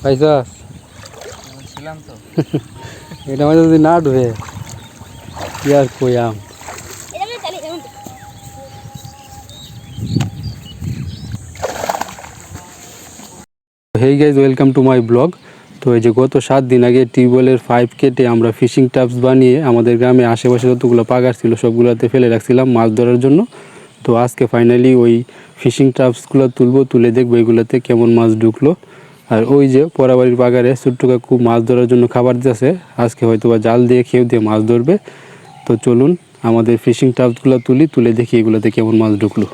পাইছাস? ছিলাম তো। এটা মধ্যে যদি না ঢুকে কি আর কইয়াম। Hey guys, welcome to my blog. তো এই যে গত 7 দিন আগে টিউবওয়েলের পাইপ কেটে আমরা ফিশিং টাপস বানিয়ে আমাদের গ্রামে আশেপাশে যতগুলো পাগার ছিল সবগুলোতে ফেলে রাখছিলাম মাছ ধরার জন্য। তো আজকে ফাইনালি ওই ফিশিং টাপসগুলো তুলে দেখবো এগুলোতে কেমন মাছ ঢুকলো। আর ওই যে পরাবাড়ির পাগারে ছোট্ট কাকু মাছ ধরার জন্য খাবার দিয়েছে, আজকে হয়তো বা জাল দিয়ে খেয়ে দিয়ে মাছ ধরবে। তো চলুন আমাদের ফিশিং টাপসগুলো তুলে দেখি এগুলোতে কেমন মাছ ঢুকলো।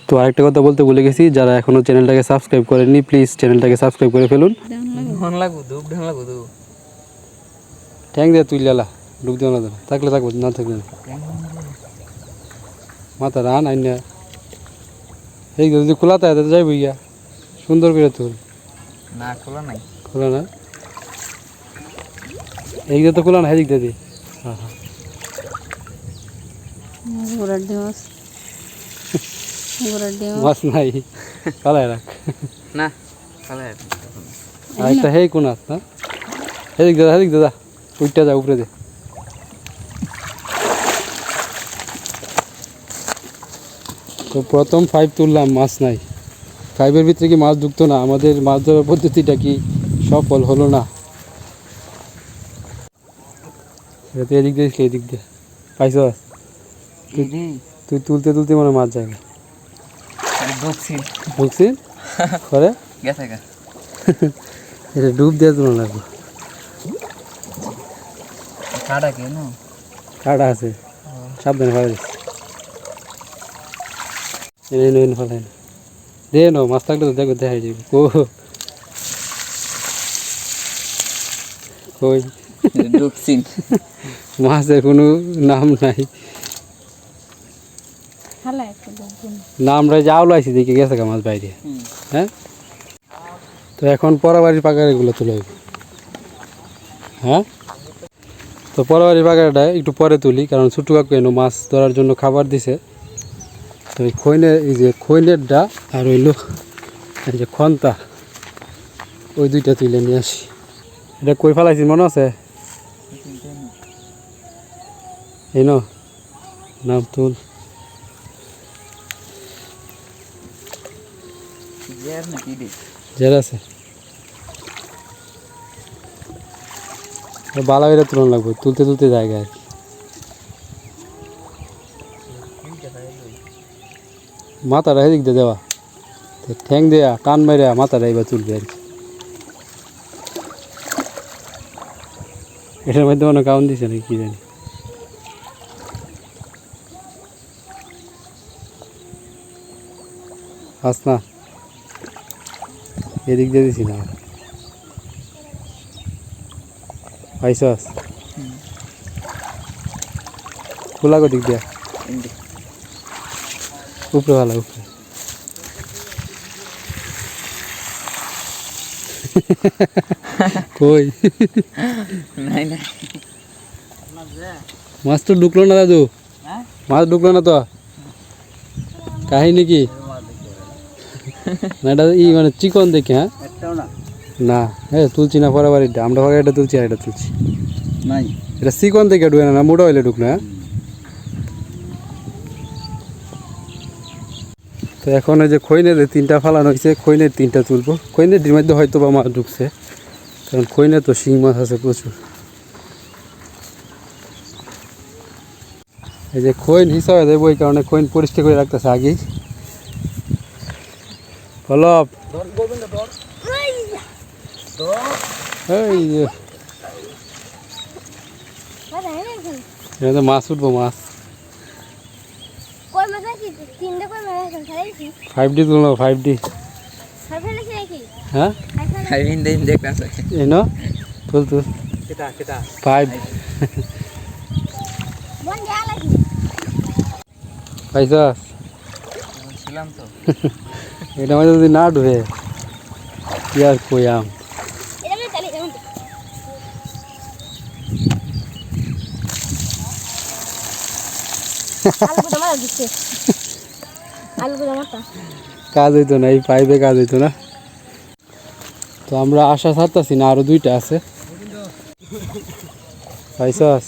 তো আরেকটা কথা বলতে ভুলে গেছি, যারা এখনও চ্যানেলটাকে সাবস্ক্রাইব করেননি প্লিজ চ্যানেলটাকে সাবস্ক্রাইব করে ফেলুন। ঠ্যাং দিয়ে তুই লেলা ডুব দেওয়া না থাকলে থাকবো, না থাকলে মাথা রান আইন না। এই যদি খোলা থাকে তো যাইব ইয়া সুন্দর করে তুল। না খোলা নাই, খোলা না, এই তো খোলা না, হেদিক দিয়ে। হ্যাঁ হ্যাঁ, মাছ নাই, পালায় রাখ না খোলা। আরেকটা হেই কোন আস না, হেদিক দাদা উইটা যা উপরে দে। তো প্রথম 5 তুললাম, মাছ নাই। 5-এর ভিতরে কি মাছ ঢুকতো না? আমাদের মাছ ধরার পদ্ধতিটা কি সফল হলো না? এতে এদিক দিয়ে এদিক দিয়ে পাইছ? তুই তুলতে মনে মাছ যায় ঢুকছি করে গেছে গা। এটা ডুব দিয়ে তুলো লাগবে। কাটা কেন? কাটা আছে, সাবধানে ফেলে দিস। ফেলাই দে নো, মাছ থাকলে তো দেখো দেখাই যাবে। কই ঢুকছিন, মাছের কোনো নাম নাই। নামরা যাও লাইছি দেখে গেছে গা মাছ বাইরে। হ্যাঁ, তো এখন পরাবাড়ির পাকার এগুলো তুলে। হ্যাঁ, তো পরাবাড়ির পাকারটা একটু পরে তুলি, কারণ ছোট্ট কাকু এনো মাছ ধরার জন্য খাবার দিছে। তো এই খৈনেরটা আর হইলো এই যে খন্তা, ওই দুইটা তুলে নিয়ে আসি। এটা কই ফেলাইছি মনে আছে? এই নাম তুল। জের আছে, বালা বেড়ে তুলন লাগবে, তুলতে জায়গা আর কি। মাথাটা এদিক দিয়ে দেওয়া, ঠ্যাং দেয়া টান মেরে মাথাটা এবার তুলবে আর কি। এটার মধ্যে মনে কাউন দিছে নাকি কি জানি। আস না, এদিক দিয়ে দিছি না। পাইছাস? খোলা দিক দিয়া উপরে ভালো উপরে। কই নাই নাই, মাছ তো ঢুকলো না দাদু, মাছ ঢুকলো না তো। কাহিনী কি না এটা মানে চিকন দেখে? হ্যাঁ না, হ্যাঁ তুলছি না পরাবাড়িটা, আমরা এটা তুলছি আর এটা তুলছি নাই। এটা চিকন দেখে ঢুকে না, মোটা হইলে ঢুক না। তো এখন ওই যে খৈনের 3টা ফালানো হয়েছে, খৈনের 3টা তুলবো। খৈনের ডির মধ্যে হয়তো বা মাছ ঢুকছে, কারণ খৈনে তো শিং মাছ আছে প্রচুর। এই যে খৈন হিসাবে দেবো, এই কারণে খৈন পরিষ্কার করে রাখতেছে আগেই। পলব এই যে এখানে তো মাছ উঠবো, মাছ 5D তুলবো, 5D। হ্যাঁ এই ন তুল 5 পাইছাস? ছিলাম তো। এটা মধ্যে যদি না ঢুকে কি আর কইয়াম। কাজ হইতো না, এই পাইপে কাজ হইতো না। তো আমরা আশা ছাড়তাছি না, আরো 2টা আছে। পাইছস?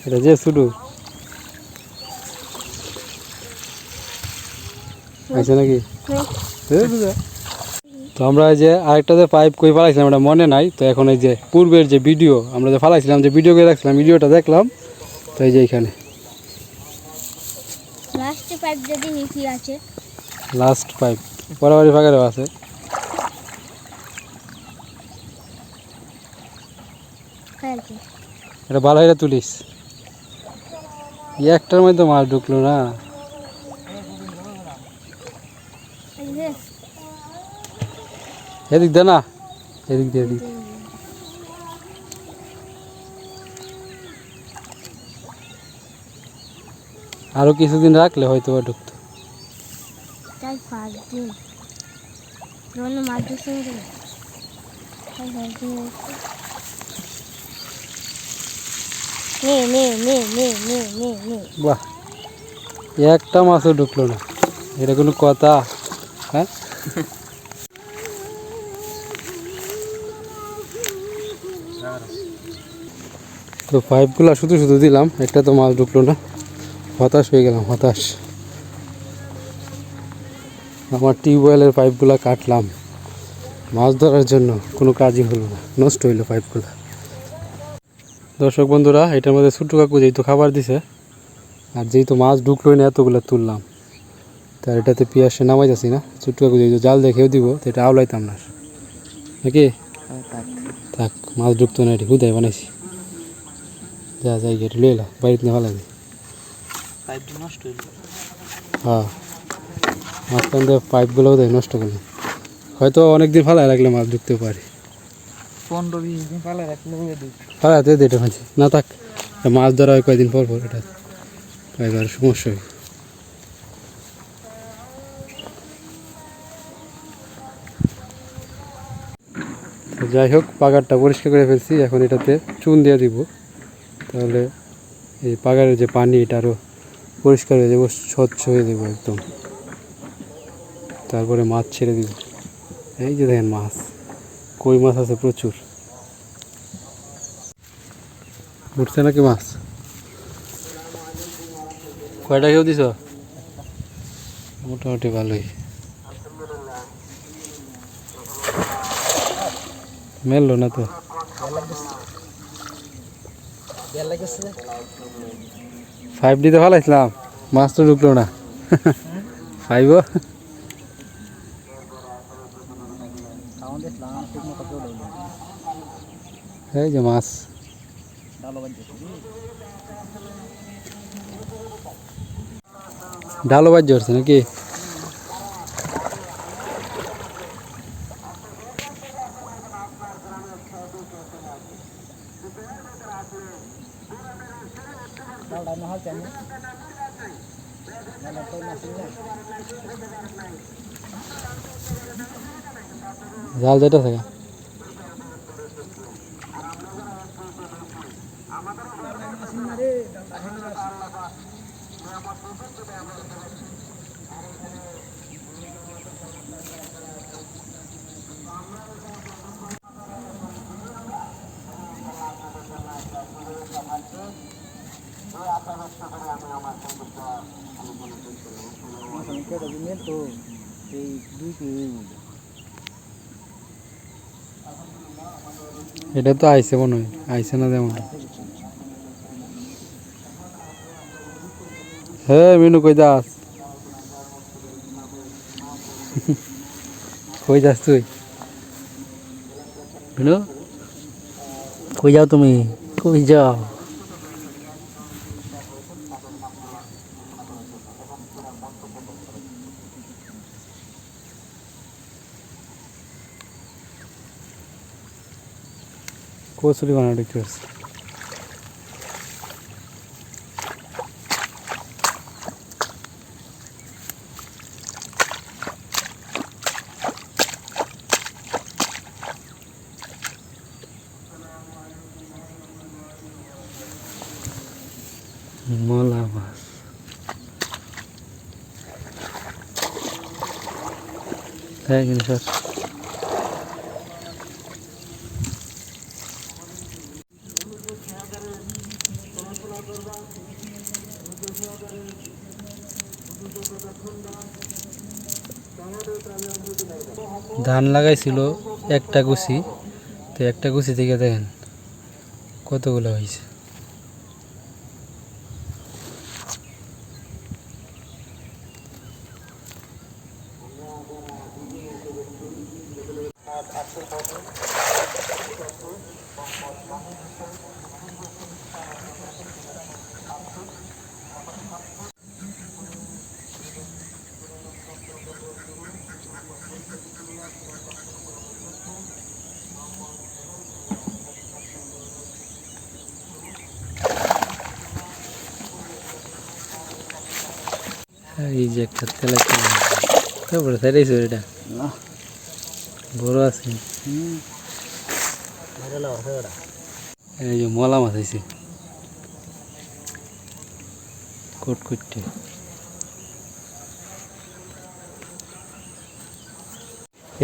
এটা যে শুরু আছে নাকি? তো আমরা এই যে আরেকটাতে পাইপ কই ফালাইছিলাম এটা মনে নাই, তো এখন এই যে পূর্বের যে ভিডিও আমরা যে ফালাইছিলাম, যে ভিডিও করে রাখছিলাম, ভিডিওটা দেখলাম। তো এই যে এখানে লাস্ট পাইপ যদি নিচে আছে, লাস্ট পাইপ বরাবরই ফাঁকারেও আছে। ফেলছে এটা ভালো হয়ে তুলিস, একটার মধ্যে মাছ ঢুকলো না। এই যে এদিক দে না, এদিক দিয়ে এদিক। আরো কিছুদিন রাখলে হয়তো বা ঢুকতো। তাই 5 দিন রোল মাছ দিছে রে। তাই 5 দিন নে। বাহ, একটা মাছও ঢুকলো না, এটা কোনো কথা? হ্যাঁ, তো পাইপগুলো শুধু শুধু দিলাম, একটা তো মাছ ঢুকলো না। হতাশ হয়ে গেলাম, হতাশ। আমার টিউবওয়েলের পাইপগুলো কাটলাম মাছ ধরার জন্য, কোনো কাজই হলো না, নষ্ট হইলো পাইপগুলো। দর্শক বন্ধুরা, এটার মধ্যে ছোট্ট কাকু যেহেতু খাবার দিছে, আর যেহেতু মাছ ঢুকলোই না, এতগুলো তুললাম, তার এটাতে পিয়াসে নামাই যাচ্ছি না। ছোট্ট কাকু যেহেতু জাল দেখেও দিব, তো এটা আওলাইতাম না নাকি। থাক, মাছ ঢুকতো না, এটি হুদাই বানাইছি। যা যাই গেট লয়ে এলা, বাড়িতে নিয়ে ভালো লাগে। পাইপটা নষ্ট হইল। হ্যাঁ, মাঝখান দিয়ে পাইপগুলো বোধহয় নষ্ট করলাম। হয়তো অনেকদিন ফালাই রাখলে মাছ ঢুকতে পারে। 15-20 দিন পালা রাখলে হয়ে দিই। ফালাতে দে এটা মাঝে না থাক, মাছ ধরা হয় কয়েকদিন পর পর, এটা এবার সমস্যা হয়। তো যাই হোক, পাগারটা পরিষ্কার করে ফেলছি, এখন এটাতে চুন দিয়ে দিব, তাহলে এই পাগারের যে পানি এটা আরও পরিষ্কার হয়ে যাবো, স্বচ্ছ হয়ে যাবো একদম। তারপরে মাছ ছেড়ে দিব। এই যে দেখেন মাছ, কই মাছ আছে প্রচুর। উঠছে নাকি মাছ? কয়টা কেউ দিছ? মোটামুটি ভালোই মেললো না তো। 5 দিতে ফালাইছিলাম, মাছ তো ঢুকলো না। 5 এই যে মাছ, ডালো বাজ ধরছে নাকি? জাল যেটা থাকে এটা তো আইসে মনে হয়, আইসে না যেমন। হ্যাঁ মিনু, কই যাস? কই যাস তুই মিনু? কই যাও তুমি? কই যাও? কচুরি বানানো দেখতে পাচ্ছি। মলা মাছ, হ্যাঁ কিন্তু স্যার ধান লাগাইছিল একটা গুছি, তো একটা গুছি থেকে দেখেন কতগুলো হয়েছে। এই যে একটা তেলাপিয়া তারপরে সাইডাইছো এটা বড় আছে। এই যে মলা মাছ আছে কোট করতে।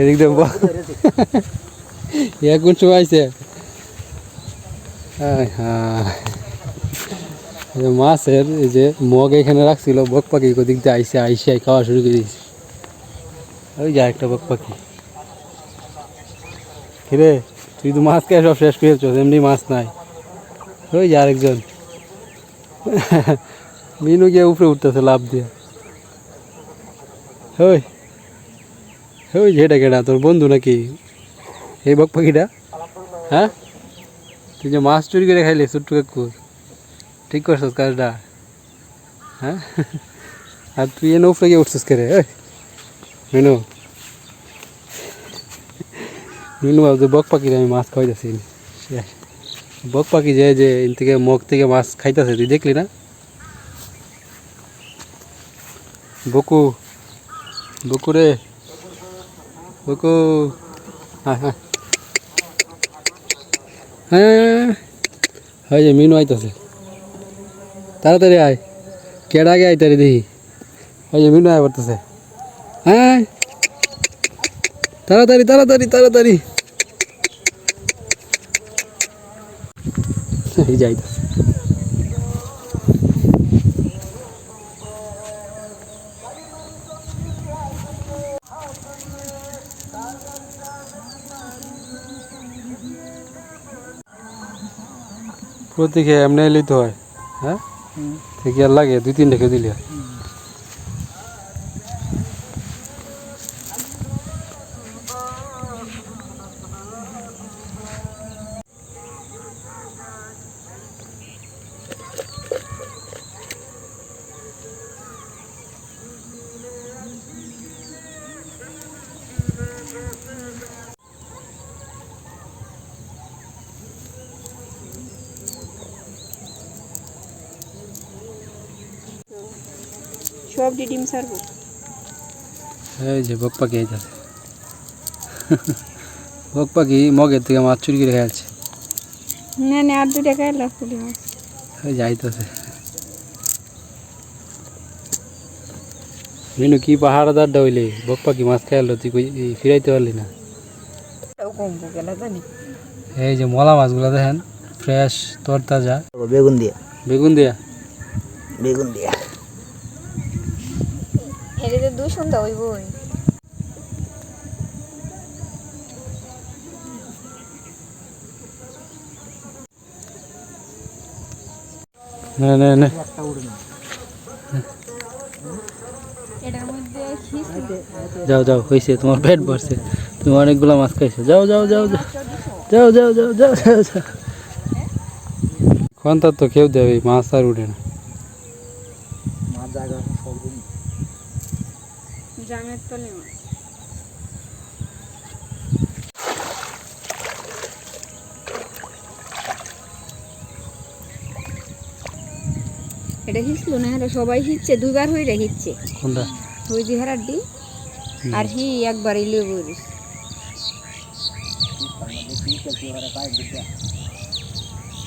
এদিক দেব কোন সময় আছে। মাছের এই যে মগ এখানে রাখছিল, বক পাখি ওদিক দিয়ে আইসে খাওয়া শুরু করে দিয়েছে। ওই যা একটা বক পাখি। কিরে তুই তো মাছ খেয়ে সব শেষ করেছ, এমনি মাছ নাই। ওই যে আরেকজন মিনু গিয়ে উপরে উঠতেছে লাভ দিয়ে। ওই ওই যেটা কেটা তোর বন্ধু নাকি এই বক পাখিটা? হ্যাঁ তুই যে মাছ চুরি করে খাইলে ছোট্ট কাকুর, ঠিক করছিস কাজটা? হ্যাঁ আর তুই এনে উপরে গিয়ে উঠছিস কে রে? ওই মিনু মিনু ভাবছে বক পাখিরে আমি মাছ খাওয়াইতেছি। বক পাখি যে যে এন থেকে মগ থেকে মাছ খাইতেছে, তুই দেখলি না? বকু বকু রে বকু, হ্যাঁ হ্যাঁ হ্যাঁ হয় যে মিনু আইতেছে, তাড়াতাড়ি আয়। কেডা আগে আইতারি দেখি। হয় যে মিনু আয় পড়তেছে। হ্যাঁ তাড়াতাড়ি তাড়াতাড়ি তাড়াতাড়ি এই যাইতেছে। প্রতীকে এমনি এলেই তো হয়। হ্যাঁ থেকে আর লাগে 2-3 রেখে দিলে হয়। সব ডিম ছাড়বো। এই যে বক পাখি আইতাছে। বক পাখি মগের থেকে মাছ চুরি করে খেয়েছে। না না আর 2 টাকা লাগবে মাছ। এই যে আইতাছে। মিনু কি পাহাড়দারটা হইলে বক পাখি মাছ খাইলো, তুই ফিরাইতে পারলি না। এই যে মলা মাছগুলো দেখেন ফ্রেশ তরতাজা। বেগুন দিয়া বেগুন দিয়া বেগুন দিয়া এটা তো 2 সন্ধ্যা হইবই। না না না এটার মধ্যে খিচুড়ি যাও যাও হয়েছে, তোমার পেট ভরছে, তুমি অনেকগুলো মাছ খাইছো। যাও যাও যাও যাও যাও যাও যাও যাও যাও যাও। কোন তার তো কেউ দেবে মাছ আর উঠে না। মাছ জায়গা সব জামের তলে মাছ। এটা হিচলো না, এটা সবাই হিচছে, 2 বার হয়ে হিচছে। কোনটা? ওই যে হারাড্ডি আর হি একবার ইলে বরিস।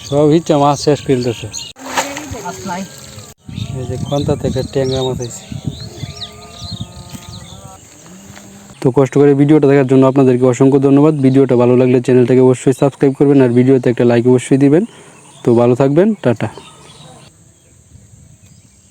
সব ইচ্ছা মাছ শেষ করে দিতেছে। মাছ নাই। এই যে কোনটা থেকে ট্যাংরা মাছ আছে। তো কষ্ট করে ভিডিওটা দেখার জন্য আপনাদেরকে অসংখ্য ধন্যবাদ। ভিডিওটা ভালো লাগলে চ্যানেলটাকে অবশ্যই সাবস্ক্রাইব করবেন আর ভিডিওতে একটা লাইক অবশ্যই দিবেন। তো ভালো থাকবেন, টাটা।